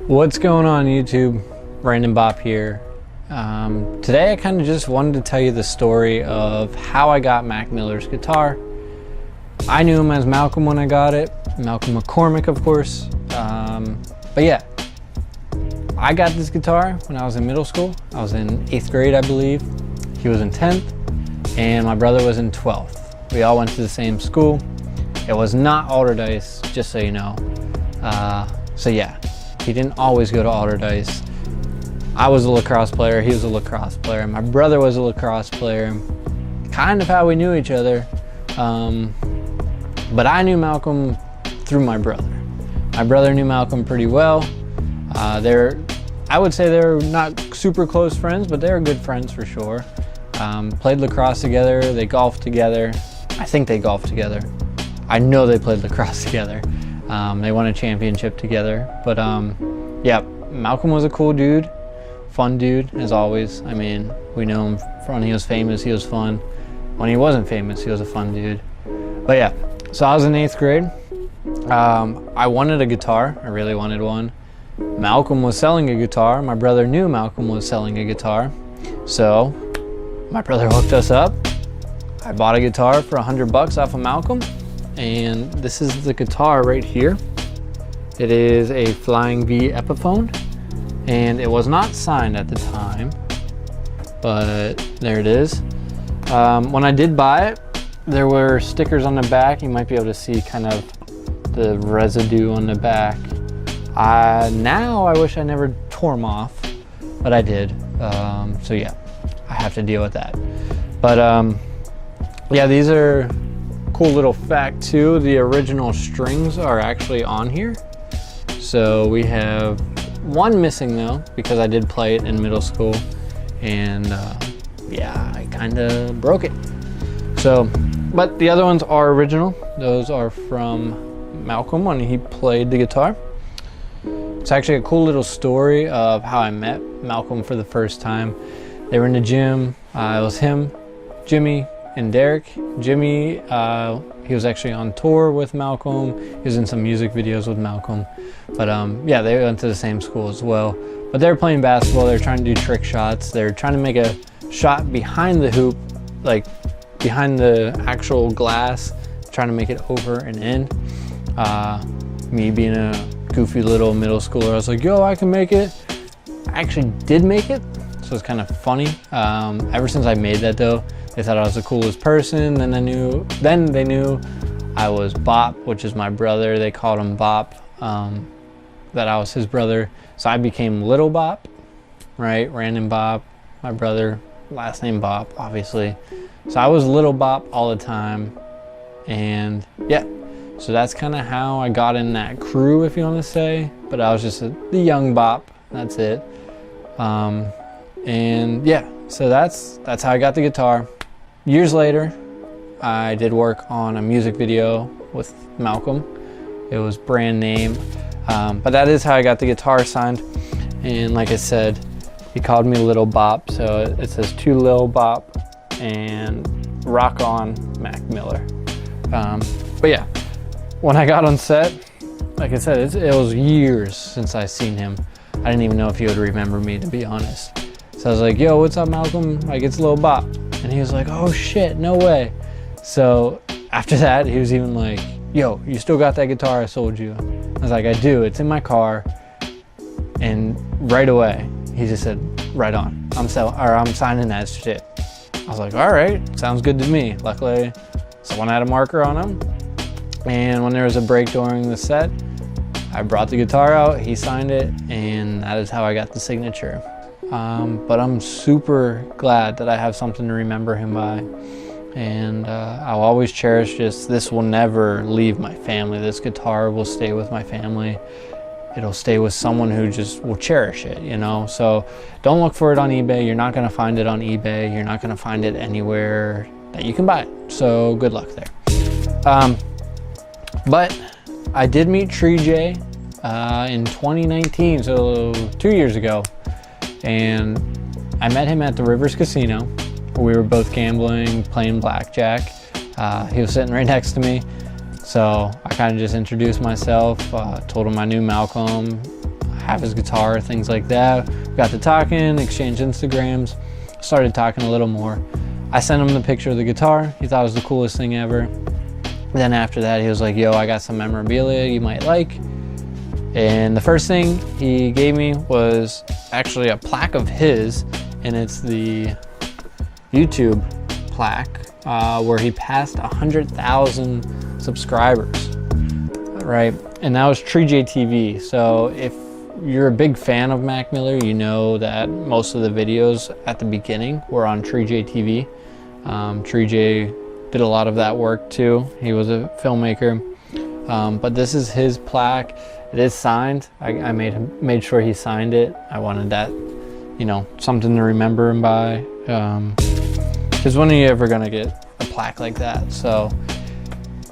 What's going on YouTube? Random Bop here. Today I kind of just wanted to tell you the story of how I got Mac Miller's guitar. I knew him as Malcolm when I got it, Malcolm McCormick of course. But yeah, I got this guitar when I was in middle school. I was in 8th grade I believe. He was in 10th and my brother was in 12th. We all went to the same school. It was not Alderdice, just so you know. So yeah. He didn't always go to Alderdice. I was a lacrosse player, he was a lacrosse player. My brother was a lacrosse player. Kind of how we knew each other. But I knew Malcolm through my brother. My brother knew Malcolm pretty well. I would say they're not super close friends, but they're good friends for sure. Played lacrosse together, they golfed together. I think they golfed together. I know they played lacrosse together. They won a championship together, but yeah, Malcolm was a cool dude, fun dude as always. I mean, we know him from when he was famous, he was fun. When he wasn't famous, he was a fun dude. But yeah, so I was in 8th grade. I wanted a guitar, I really wanted one. Malcolm was selling a guitar, my brother knew Malcolm was selling a guitar. So my brother hooked us up. I bought a guitar for $100 off of Malcolm. And this is the guitar right here. It is a Flying V Epiphone, and it was not signed at the time, but there it is. When I did buy it, there were stickers on the back. You might be able to see kind of the residue on the back. Now I wish I never tore them off, but I did. So yeah, I have to deal with that. But yeah, these are cool little fact too, the original strings are actually on here. So we have one missing though, because I did play it in middle school and yeah, I kind of broke it. So, but the other ones are original. Those are from Malcolm when he played the guitar. It's actually a cool little story of how I met Malcolm for the first time. They were in the gym, it was him, Jimmy, and Derek. Jimmy, he was actually on tour with Malcolm. He was in some music videos with Malcolm. But yeah, they went to the same school as well. But they were playing basketball, they were trying to do trick shots. They were trying to make a shot behind the hoop, like behind the actual glass, trying to make it over and in. Me being a goofy little middle schooler, I was like, yo, I can make it. I actually did make it, so it's kind of funny. Ever since I made that though, they thought I was the coolest person. Then they knew I was Bop, which is my brother. They called him Bop, that I was his brother. So I became Little Bop, right? Random Bop, my brother, last name Bop, obviously. So I was Little Bop all the time. And yeah, so that's kind of how I got in that crew, if you want to say. But I was just the young Bop, that's it. And yeah, so that's how I got the guitar. Years later, I did work on a music video with Malcolm. It was brand name, but that is how I got the guitar signed. And like I said, he called me Little Bop, so it says to Lil Bop and rock on Mac Miller. But yeah, when I got on set, like I said, it was years since I seen him. I didn't even know if he would remember me, to be honest. So I was like, yo, what's up, Malcolm? Like, it's Lil Bop. And he was like, oh shit, no way. So after that, he was even like, yo, you still got that guitar I sold you? I was like, I do, it's in my car. And right away, he just said, right on, I'm signing that shit. I was like, all right, sounds good to me. Luckily, someone had a marker on him. And when there was a break during the set, I brought the guitar out, he signed it, and that is how I got the signature. But I'm super glad that I have something to remember him by. And I'll always cherish this will never leave my family. This guitar will stay with my family. It'll stay with someone who just will cherish it, you know? So don't look for it on eBay. You're not gonna find it on eBay. You're not gonna find it anywhere that you can buy it. So good luck there. But I did meet TreeJay in 2019, so 2 years ago. And I met him at the Rivers Casino. We were both gambling, playing blackjack. He was sitting right next to me. So I kind of just introduced myself, told him I knew Malcolm, have his guitar, things like that. We got to talking, exchanged Instagrams, started talking a little more. I sent him the picture of the guitar. He thought it was the coolest thing ever. Then after that, he was like, yo, I got some memorabilia you might like. And the first thing he gave me was actually a plaque of his, and it's the YouTube plaque where he passed 100,000 subscribers, right? And that was TreeJay TV. So if you're a big fan of Mac Miller, you know that most of the videos at the beginning were on TreeJay TV. TreeJay did a lot of that work too. He was a filmmaker. But this is his plaque. It is signed. I made sure he signed it. I wanted that, you know, something to remember him by. Because when are you ever gonna get a plaque like that? So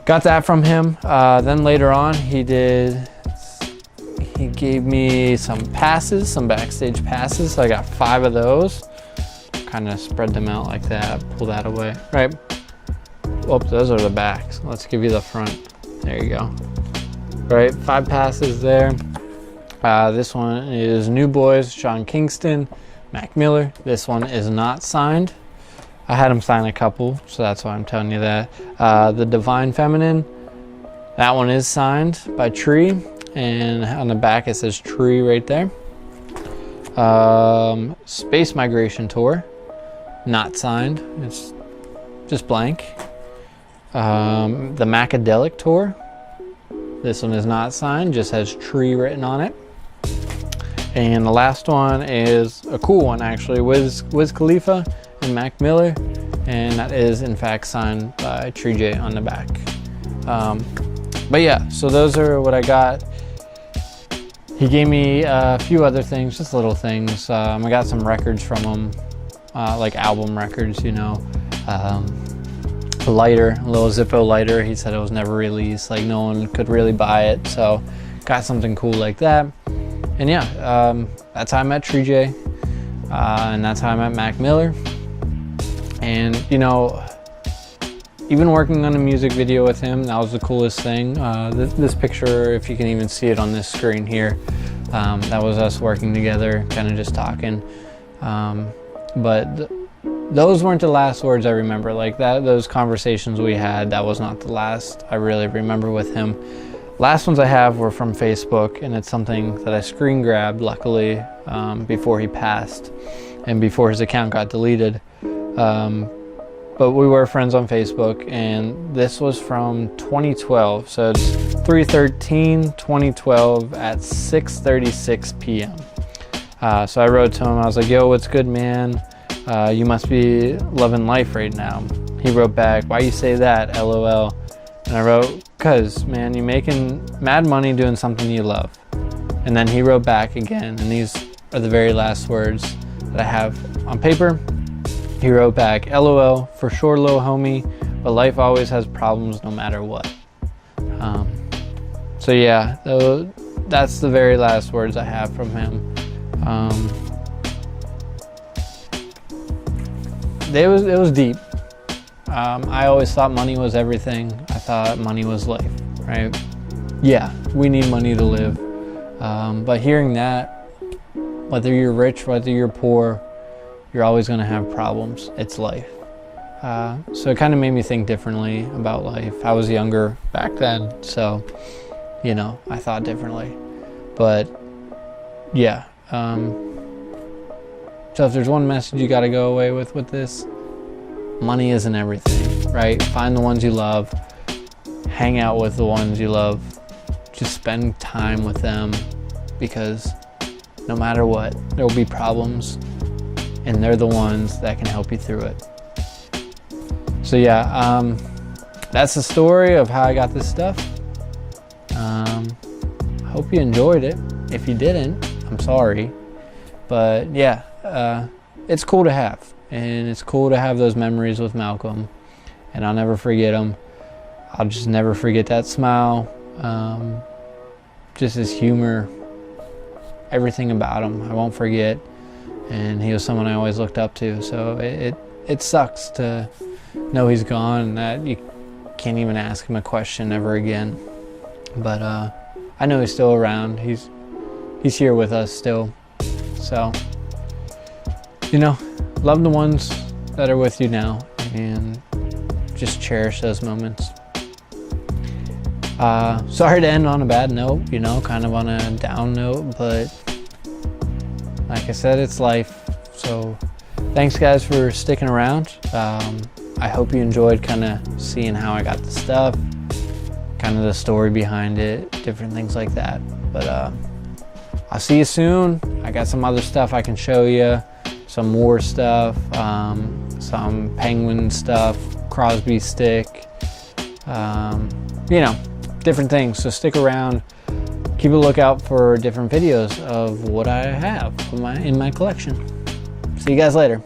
got that from him. Then later on, he gave me some passes, some backstage passes. So I got 5 of those. Kind of spread them out like that. Pull that away. Right. Oh, those are the backs. Let's give you the front. There you go. Right, 5 passes there. This one is New Boys, Sean Kingston, Mac Miller. This one is not signed. I had him sign a couple, so that's why I'm telling you that. The Divine Feminine, that one is signed by Tree, and on the back it says Tree right there. Space Migration Tour, not signed. It's just blank. The Macadelic Tour. This one is not signed, just has Tree written on it. And the last one is a cool one actually, Wiz Khalifa and Mac Miller, and that is in fact signed by TreeJay on the back. But yeah, so those are what I got. He gave me a few other things, just little things. I got some records from him, like album records, you know. A lighter, a little Zippo lighter. He said it was never released, like no one could really buy it, so got something cool like that. And yeah, that's how I met TreeJay, and that's how I met Mac Miller. And you know, even working on a music video with him, that was the coolest thing. This picture, if you can even see it on this screen here, that was us working together, kind of just talking. But those weren't the last words I remember. Like that, those conversations we had, that was not the last I really remember with him. Last ones I have were from Facebook, and it's something that I screen grabbed, luckily, before he passed and before his account got deleted. But we were friends on Facebook, and this was from 2012. So it's 3/13/2012 at 6:36 p.m. So I wrote to him, I was like, yo, what's good, man? You must be loving life right now. He wrote back, why you say that, LOL? And I wrote, cause man, you're making mad money doing something you love. And then he wrote back again, and these are the very last words that I have on paper. He wrote back, LOL, for sure, little homie, but life always has problems no matter what. So yeah, that's the very last words I have from him. It was deep. I always thought money was everything. I thought money was life, right? Yeah, we need money to live. But hearing that, whether you're rich, whether you're poor, you're always going to have problems. It's life. So it kind of made me think differently about life. I was younger back then, so, you know, I thought differently. But, yeah. So if there's one message you got to go away with this, money isn't everything, right? Find the ones you love. Hang out with the ones you love. Just spend time with them, because no matter what, there will be problems, and they're the ones that can help you through it. So yeah, that's the story of how I got this stuff. I hope you enjoyed it. If you didn't, I'm sorry. But yeah, it's cool to have. And it's cool to have those memories with Malcolm. And I'll never forget them. I'll just never forget that smile. Just his humor. Everything about him, I won't forget. And he was someone I always looked up to. So it sucks to know he's gone and that you can't even ask him a question ever again. But I know he's still around. He's he's here with us still. So, you know, love the ones that are with you now and just cherish those moments. Sorry to end on a bad note, you know, kind of on a down note, but like I said, it's life. So thanks guys for sticking around. I hope you enjoyed kind of seeing how I got the stuff, kind of the story behind it, different things like that. But I'll see you soon. I got some other stuff I can show you, some more stuff, some penguin stuff, Crosby stick, you know, different things. So stick around, keep a lookout for different videos of what I have in my collection. See you guys later.